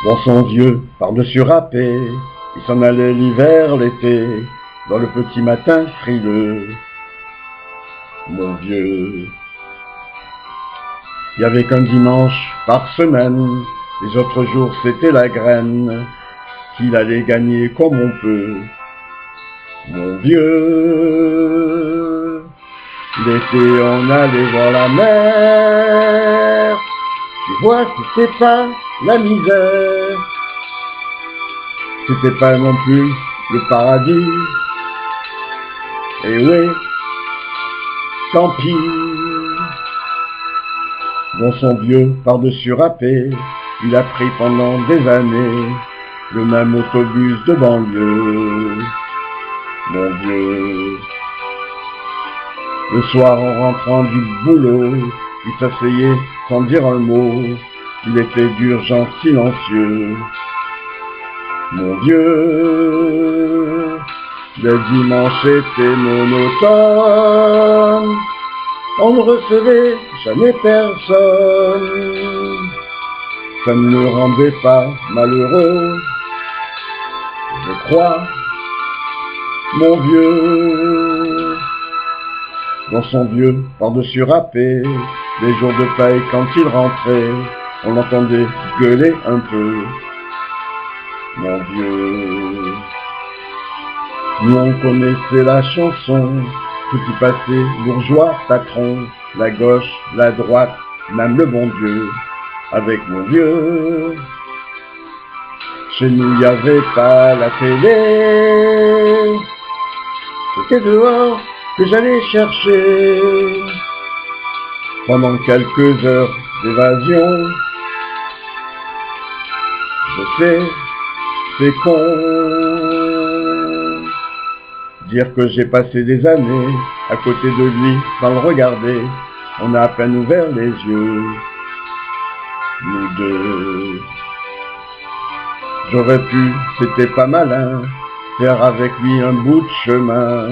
Dans son vieux par-dessus râpé, il s'en allait l'hiver, l'été, dans le petit matin frileux. Mon vieux, il y avait qu'un dimanche par semaine, les autres jours c'était la graine, qu'il allait gagner comme on peut. Mon vieux, l'été on allait voir la mer, tu vois c'était pas la misère, c'était pas non plus le paradis, et oui, tant pis. Dans son vieux par-dessus râpé, il a pris pendant des années le même autobus de banlieue. Mon vieux, le soir en rentrant du boulot, il s'asseyait sans dire un mot, il était d'urgence silencieux. Mon vieux, le dimanche était monotone, on ne recevait jamais personne, ça ne le rendait pas malheureux, je crois, mon vieux. Dans son vieux par-dessus râpé, les jours de paille quand il rentrait, on l'entendait gueuler un peu, mon vieux. Nous on connaissait la chanson, tout y passait, bourgeois, patron, la gauche, la droite, même le bon Dieu, avec mon vieux. Chez nous y avait pas la télé, c'était dehors que j'allais chercher, pendant quelques heures d'évasion. Je sais, c'est con, dire que j'ai passé des années à côté de lui sans le regarder, on a à peine ouvert les yeux, nous deux. J'aurais pu, c'était pas malin, faire avec lui un bout de chemin,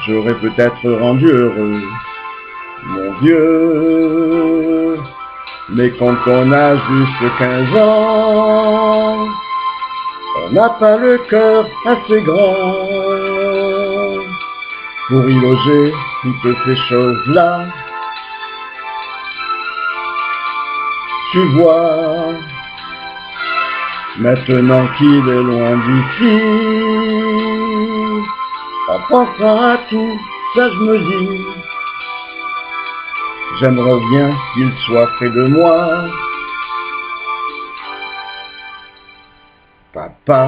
j'aurais peut-être rendu heureux, mon vieux. Mais quand on a juste 15 ans, on n'a pas le cœur assez grand pour y loger toutes ces choses-là. Tu vois, maintenant qu'il est loin d'ici, en pensant à tout ça je me dis, j'aimerais bien qu'il soit près de moi, papa.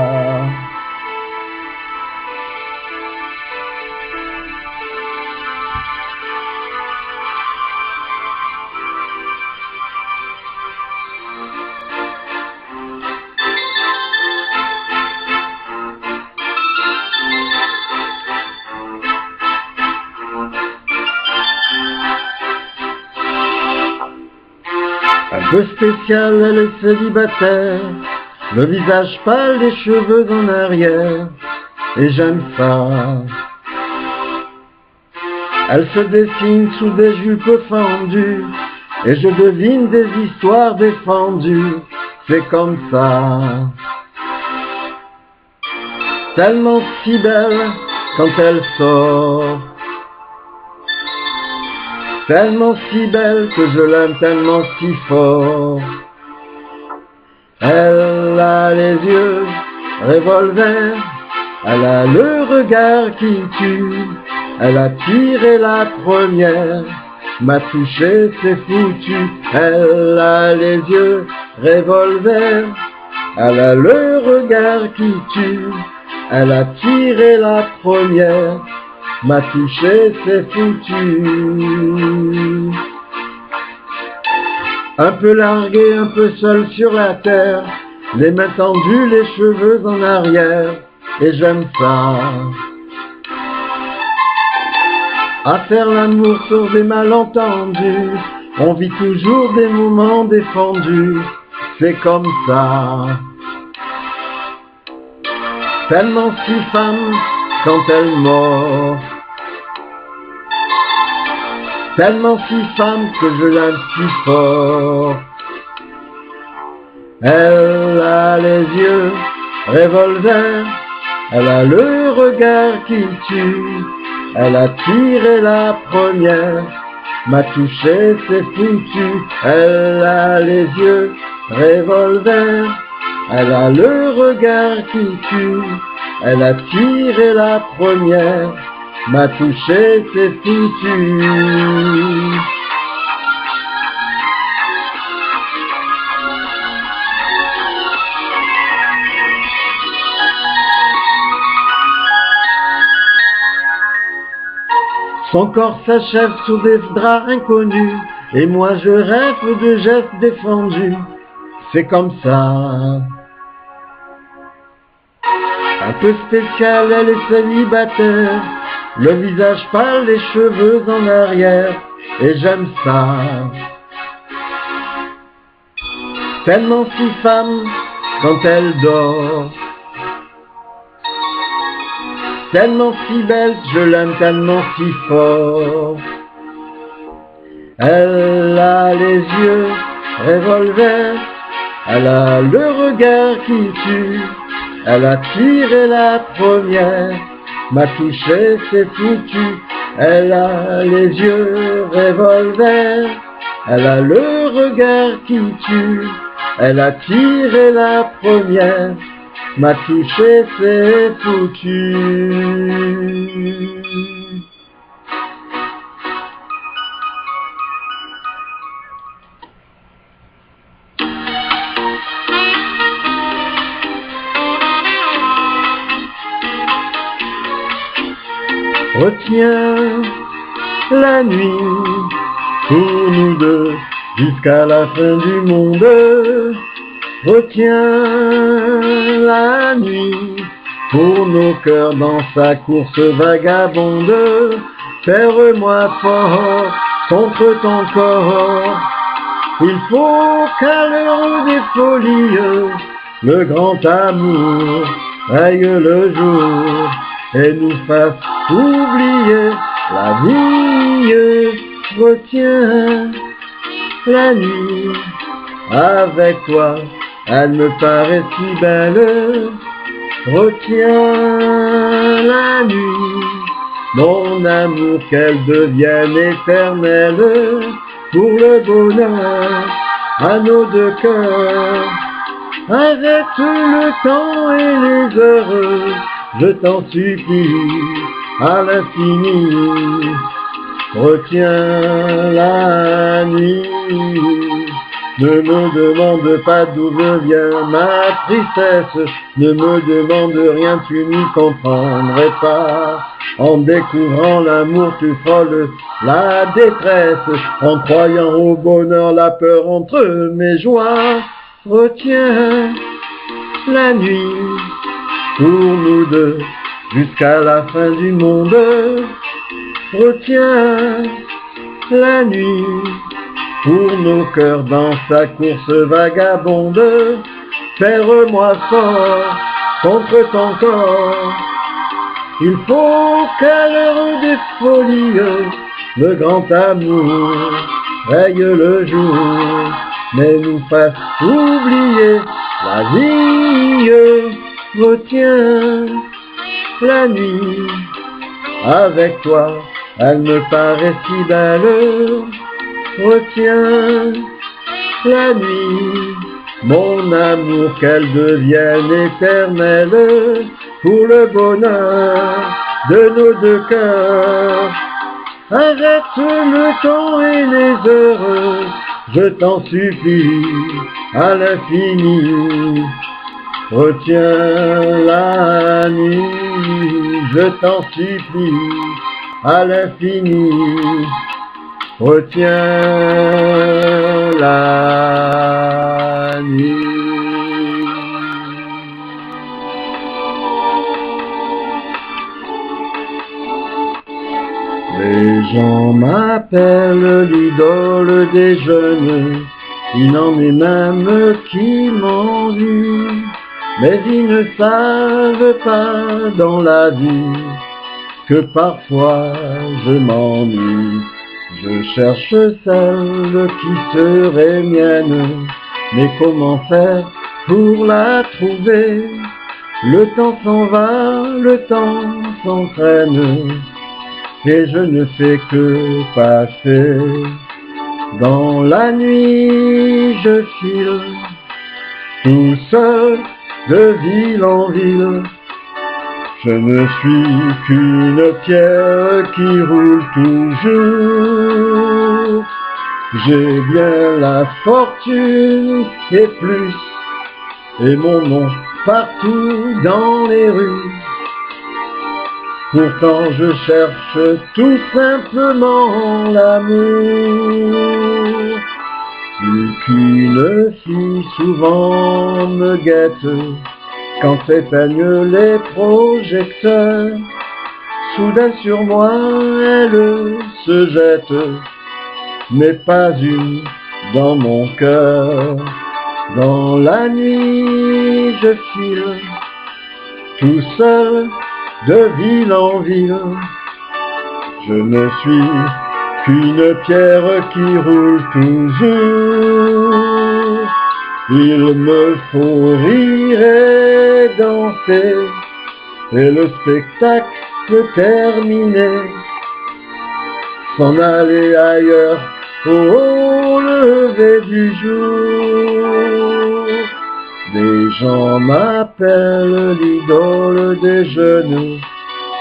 Un peu spécial, elle est célibataire, le visage pâle, les cheveux en arrière, et j'aime ça. Elle se dessine sous des jupes fendues, et je devine des histoires défendues, c'est comme ça. Tellement si belle quand elle sort, tellement si belle que je l'aime tellement si fort. Elle a les yeux revolver, elle a le regard qui tue, elle a tiré la première, m'a touché, c'est foutu. Elle a les yeux revolver, elle a le regard qui tue, elle a tiré la première, m'a touché, c'est foutu. Un peu largué, un peu seul sur la terre, les mains tendues, les cheveux en arrière, et j'aime ça. À faire l'amour sur des malentendus, on vit toujours des moments défendus, c'est comme ça. Tellement si femme quand elle mord, tellement si femme que je l'aime si fort. Elle a les yeux revolver, elle a le regard qui tue, elle a tiré la première, m'a touché, c'est foutu. Elle a les yeux revolver, elle a le regard qui tue, elle a tiré la première, m'a touché, c'est foutu. Son corps s'achève sous des draps inconnus, et moi je rêve de gestes défendus. C'est comme ça. Un peu spécial, elle est célibataire, le visage pâle, les cheveux en arrière, et j'aime ça. Tellement si femme quand elle dort, tellement si belle, je l'aime tellement si fort. Elle a les yeux revolver, elle a le regard qui tue, elle a tiré la première, m'a touché, c'est foutu. Elle a les yeux revolver, elle a le regard qui tue, elle a tiré la première, m'a touché, c'est foutu. Retiens la nuit pour nous deux jusqu'à la fin du monde. Retiens la nuit pour nos cœurs dans sa course vagabonde. Serre-moi fort contre ton corps. Il faut qu'à l'heure des folies, le grand amour raye le jour et nous fasse oublier la vie. Retiens la nuit avec toi, elle me paraît si belle. Retiens la nuit, mon amour, qu'elle devienne éternelle, pour le bonheur à nos deux cœurs. Arrête le temps et les heures, je t'en supplie, à l'infini. Retiens la nuit, ne me demande pas d'où vient ma tristesse, ne me demande rien, tu n'y comprendrais pas. En découvrant l'amour, tu frôles la détresse, en croyant au bonheur, la peur entre mes joies. Retiens la nuit pour nous deux jusqu'à la fin du monde. Retiens la nuit pour nos cœurs dans sa course vagabonde. Serre-moi fort contre ton corps. Il faut qu'à l'heure des folies, le grand amour raye le jour, mais nous fasse oublier la vie. Retiens la nuit avec toi, elle me paraît si belle. Retiens la nuit, mon amour, qu'elle devienne éternelle, pour le bonheur de nos deux cœurs. Arrête le temps et les heures, je t'en supplie, à l'infini. Retiens la nuit, je t'en supplie, à l'infini. Retiens la nuit. Les gens m'appellent l'idole des jeunes, il en est même qui m'envient, mais ils ne savent pas dans la vie que parfois je m'ennuie. Je cherche celle qui serait mienne, Mais comment faire pour la trouver? Le temps s'en va, le temps s'entraîne, et je ne fais que passer. Dans la nuit, je file, tout seul, de ville en ville. Je ne suis qu'une pierre qui roule toujours. J'ai bien la fortune et plus, et mon nom partout dans les rues. Pourtant je cherche tout simplement l'amour. Plus qu'une fille souvent me guette quand s'éteignent les projecteurs. Soudain sur moi elle se jette, mais pas une dans mon cœur. Dans la nuit je file, tout seul, de ville en ville. Je ne suis qu'une pierre qui roule toujours. Il me faut rire et danser, et le spectacle terminé, s'en aller ailleurs au lever du jour. Des gens m'appellent l'idole des jeunes,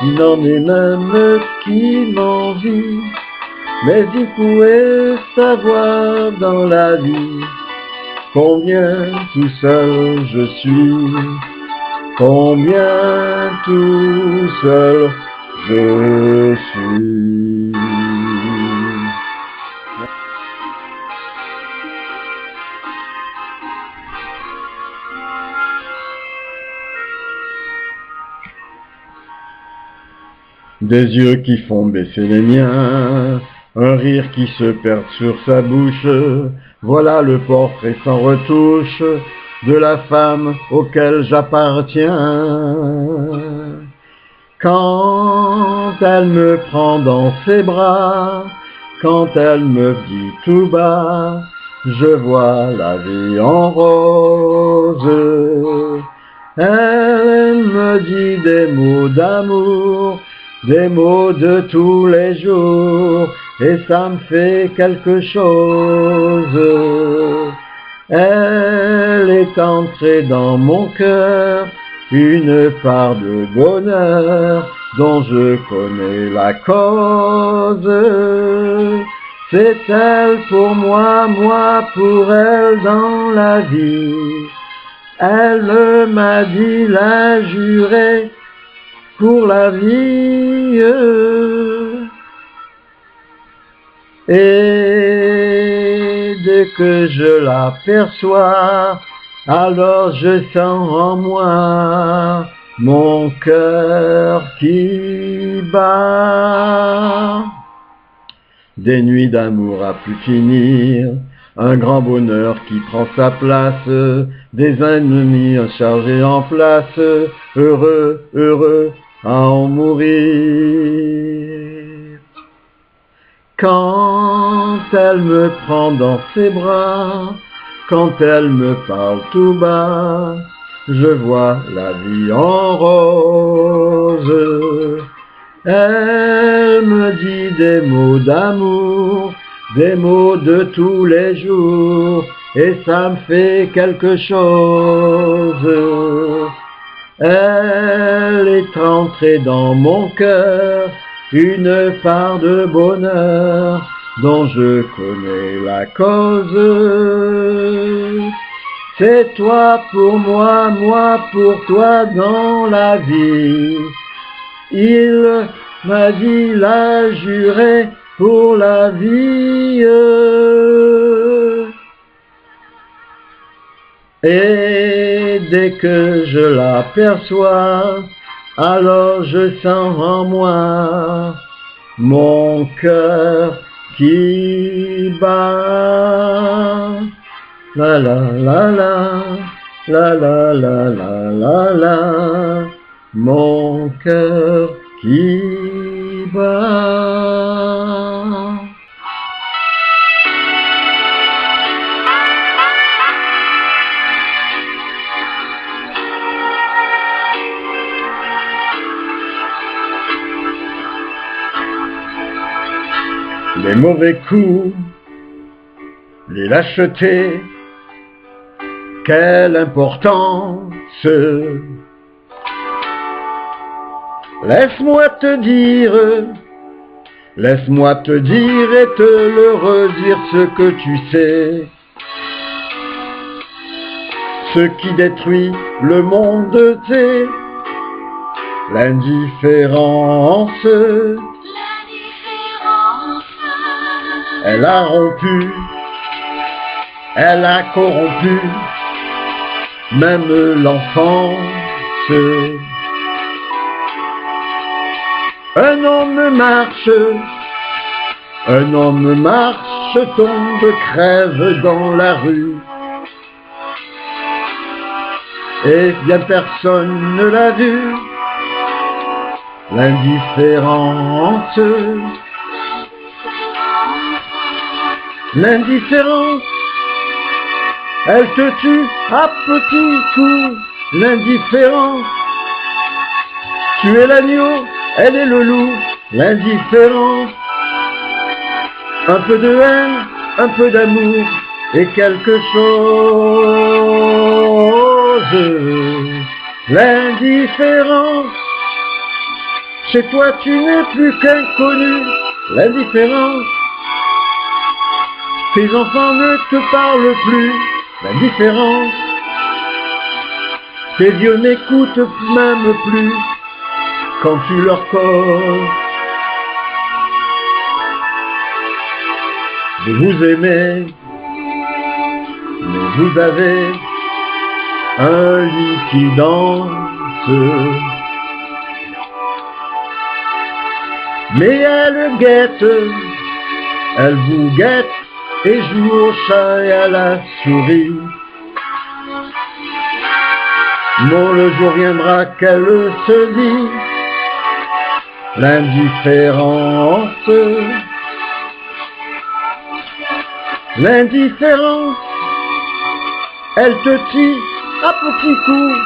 il en est même qui m'envie, mais il pourrait savoir dans la vie combien tout seul je suis, combien tout seul je suis. Des yeux qui font baisser les miens, un rire qui se perd sur sa bouche, voilà le portrait sans retouche de la femme auquel j'appartiens. Quand elle me prend dans ses bras, quand elle me dit tout bas, je vois la vie en rose. Elle me dit des mots d'amour, des mots de tous les jours, et ça me fait quelque chose. Elle est entrée dans mon cœur, une part de bonheur dont je connais la cause. C'est elle pour moi, moi pour elle dans la vie. Elle m'a dit, l'a juré, pour la vie. Et dès que je l'aperçois, alors je sens en moi mon cœur qui bat. Des nuits d'amour à plus finir, un grand bonheur qui prend sa place, des ennemis chargés en place, heureux, heureux à en mourir. Quand elle me prend dans ses bras, quand elle me parle tout bas, je vois la vie en rose. Elle me dit des mots d'amour, des mots de tous les jours, et ça me fait quelque chose. Elle est entrée dans mon cœur, une part de bonheur dont je connais la cause. C'est toi pour moi, moi pour toi dans la vie. Il m'a dit, l'a juré pour la vie. Et dès que je l'aperçois, alors je sens en moi mon cœur qui bat. La la la la, la la la la la la, mon cœur qui bat. les mauvais coups, les lâchetés, quelle importance. Laisse-moi te dire et te le redire ce que tu sais. Ce qui détruit le monde, c'est l'indifférence. Elle a rompu, elle a corrompu même l'enfance. Un homme marche, tombe, crève dans la rue. Et bien personne ne l'a vu. L'indifférence, elle te tue à petits coups. L'indifférence, tu es l'agneau, elle est le loup. L'indifférence, un peu de haine, un peu d'amour et quelque chose. L'indifférence, chez toi tu n'es plus qu'inconnu. L'indifférence, tes enfants ne te parlent plus. L'indifférence, tes vieux n'écoutent même plus quand tu leur causes. Vous vous aimez, mais vous avez un lit qui danse. Mais elle vous guette et joue au chat et à la souris. Bon, le jour viendra qu'elle se dit l'indifférence. L'indifférence, elle te tue à petits coups.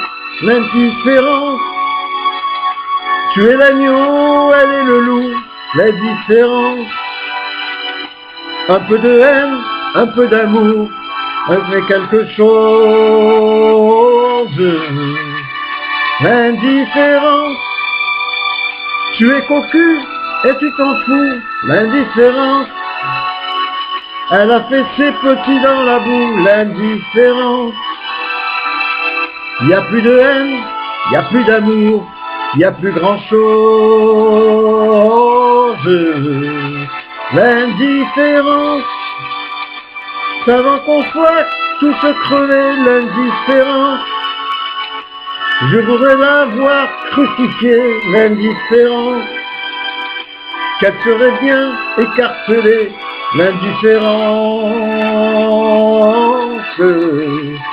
L'indifférence, tu es l'agneau, elle est le loup. L'indifférence, un peu de haine, un peu d'amour, elle fait quelque chose. L'indifférence, tu es cocu et tu t'en fous. L'indifférence, elle a fait ses petits dans la boue. L'indifférence, il n'y a plus de haine, il n'y a plus d'amour, il n'y a plus grand chose. L'indifférence, avant qu'on soit tous crevés. L'indifférence, je voudrais la voir crucifiée. L'indifférence, qu'elle serait bien écartelée. L'indifférence.